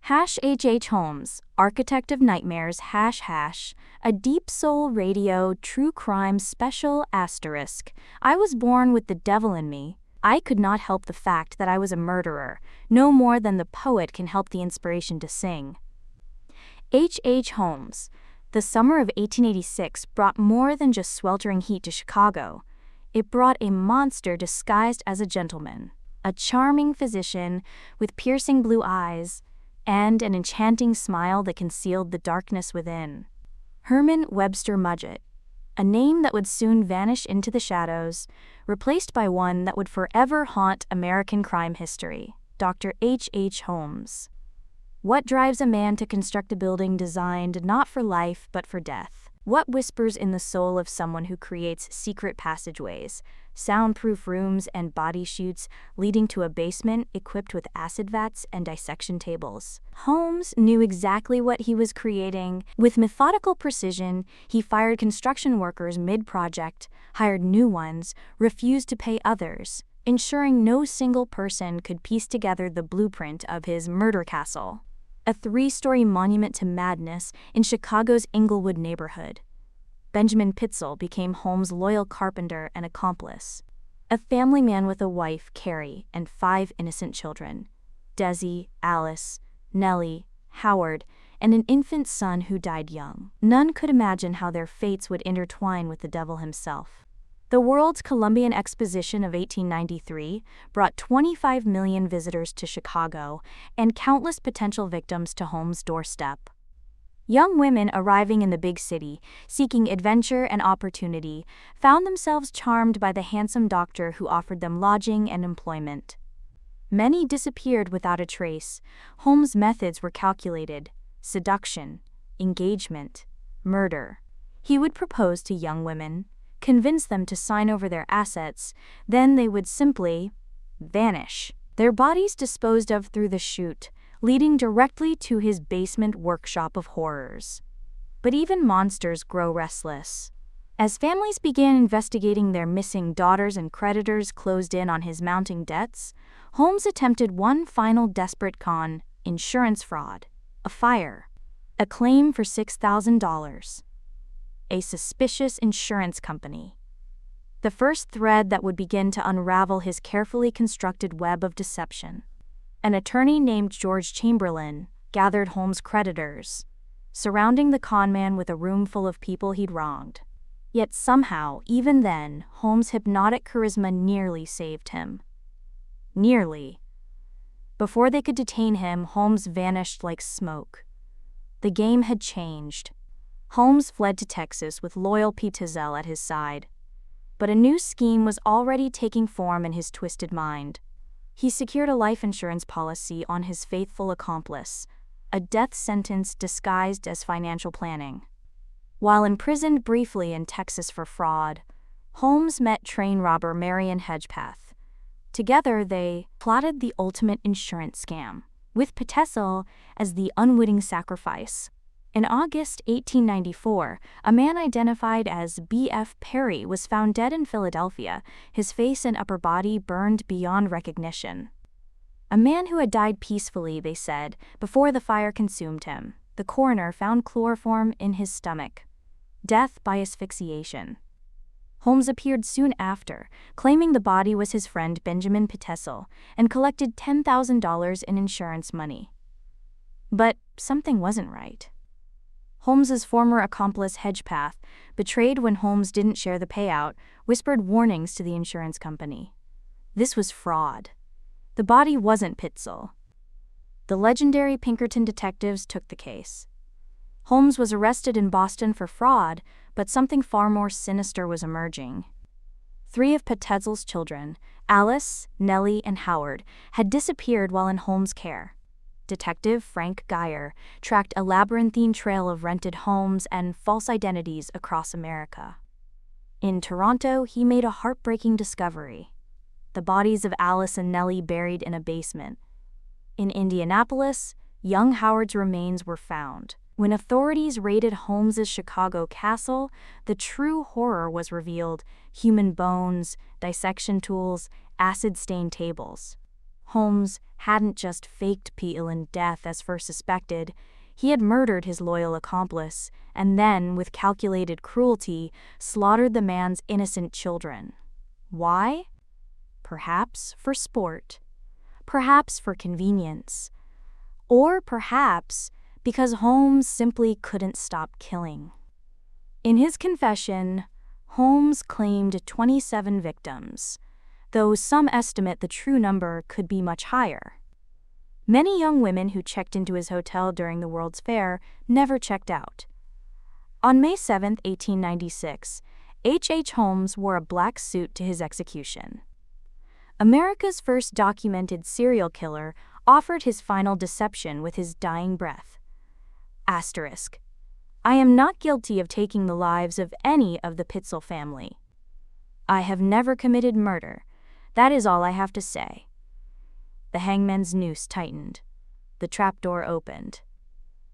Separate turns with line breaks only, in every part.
H. Holmes, architect of nightmares, a deep soul radio true crime special asterisk. I was born with the devil in me. I could not help the fact that I was a murderer, no more than the poet can help the inspiration to sing. H. Holmes. The summer of 1886 brought more than just sweltering heat to Chicago. It brought a monster disguised as a gentleman, a charming physician with piercing blue eyes, and an enchanting smile that concealed the darkness within. Herman Webster Mudgett, a name that would soon vanish into the shadows, replaced by one that would forever haunt American crime history, Dr. H. Holmes. What drives a man to construct a building designed not for life but for death? What whispers in the soul of someone who creates secret passageways, soundproof rooms, and body chutes leading to a basement equipped with acid vats and dissection tables? Holmes knew exactly what he was creating. With methodical precision, he fired construction workers mid-project, hired new ones, refused to pay others, ensuring no single person could piece together the blueprint of his murder castle. A 3-story monument to madness in Chicago's Englewood neighborhood. Benjamin Pitzel became Holmes' loyal carpenter and accomplice. A family man with a wife, Carrie, and 5 innocent children, Desi, Alice, Nellie, Howard, and an infant son who died young. None could imagine how their fates would intertwine with the devil himself. The World's Columbian Exposition of 1893 brought 25 million visitors to Chicago and countless potential victims to Holmes' doorstep. Young women arriving in the big city, seeking adventure and opportunity, found themselves charmed by the handsome doctor who offered them lodging and employment. Many disappeared without a trace. Holmes' methods were calculated: seduction, engagement, murder. He would propose to young women, convince them to sign over their assets, then they would simply vanish, their bodies disposed of through the chute, leading directly to his basement workshop of horrors. But even monsters grow restless. As families began investigating their missing daughters and creditors closed in on his mounting debts, Holmes attempted one final desperate con: insurance fraud, a fire, a claim for $6,000. A suspicious insurance company. The first thread that would begin to unravel his carefully constructed web of deception. An attorney named George Chamberlain gathered Holmes' creditors, surrounding the conman with a room full of people he'd wronged. Yet somehow, even then, Holmes' hypnotic charisma nearly saved him. Nearly. Before they could detain him, Holmes vanished like smoke. The game had changed. Holmes fled to Texas with loyal Pete Tizell at his side. But a new scheme was already taking form in his twisted mind. He secured a life insurance policy on his faithful accomplice, a death sentence disguised as financial planning. While imprisoned briefly in Texas for fraud, Holmes met train robber Marion Hedgepath. Together they plotted the ultimate insurance scam, with Pitzel as the unwitting sacrifice. In August 1894, a man identified as B.F. Perry was found dead in Philadelphia, his face and upper body burned beyond recognition. A man who had died peacefully, they said, before the fire consumed him. The coroner found chloroform in his stomach. Death by asphyxiation. Holmes appeared soon after, claiming the body was his friend Benjamin Pitzel, and collected $10,000 in insurance money. But something wasn't right. Holmes's former accomplice Hedgepath, betrayed when Holmes didn't share the payout, whispered warnings to the insurance company. This was fraud. The body wasn't Pitzel. The legendary Pinkerton detectives took the case. Holmes was arrested in Boston for fraud, but something far more sinister was emerging. 3 of Pitzel's children, Alice, Nellie, and Howard, had disappeared while in Holmes' care. Detective Frank Geyer tracked a labyrinthine trail of rented homes and false identities across America. In Toronto, he made a heartbreaking discovery: the bodies of Alice and Nellie buried in a basement. In Indianapolis, young Howard's remains were found. When authorities raided Holmes's Chicago castle, the true horror was revealed: human bones, dissection tools, acid-stained tables. Holmes hadn't just faked Peel's death as first suspected, he had murdered his loyal accomplice, and then, with calculated cruelty, slaughtered the man's innocent children. Why? Perhaps for sport. Perhaps for convenience. Or perhaps because Holmes simply couldn't stop killing. In his confession, Holmes claimed 27 victims, though some estimate the true number could be much higher. Many young women who checked into his hotel during the World's Fair never checked out. On May 7, 1896, H. Holmes wore a black suit to his execution. America's first documented serial killer offered his final deception with his dying breath. Asterisk. I am not guilty of taking the lives of any of the Pitzel family. I have never committed murder. That is all I have to say. The hangman's noose tightened. The trapdoor opened.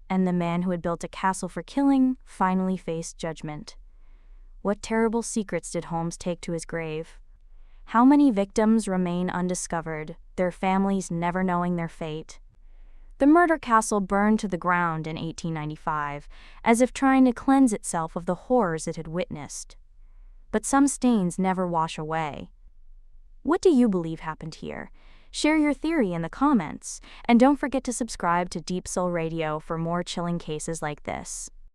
And the man who had built a castle for killing finally faced judgment. What terrible secrets did Holmes take to his grave? How many victims remain undiscovered, their families never knowing their fate? The murder castle burned to the ground in 1895, as if trying to cleanse itself of the horrors it had witnessed. But some stains never wash away. What do you believe happened here? Share your theory in the comments, and don't forget to subscribe to Deep Soul Radio for more chilling cases like this.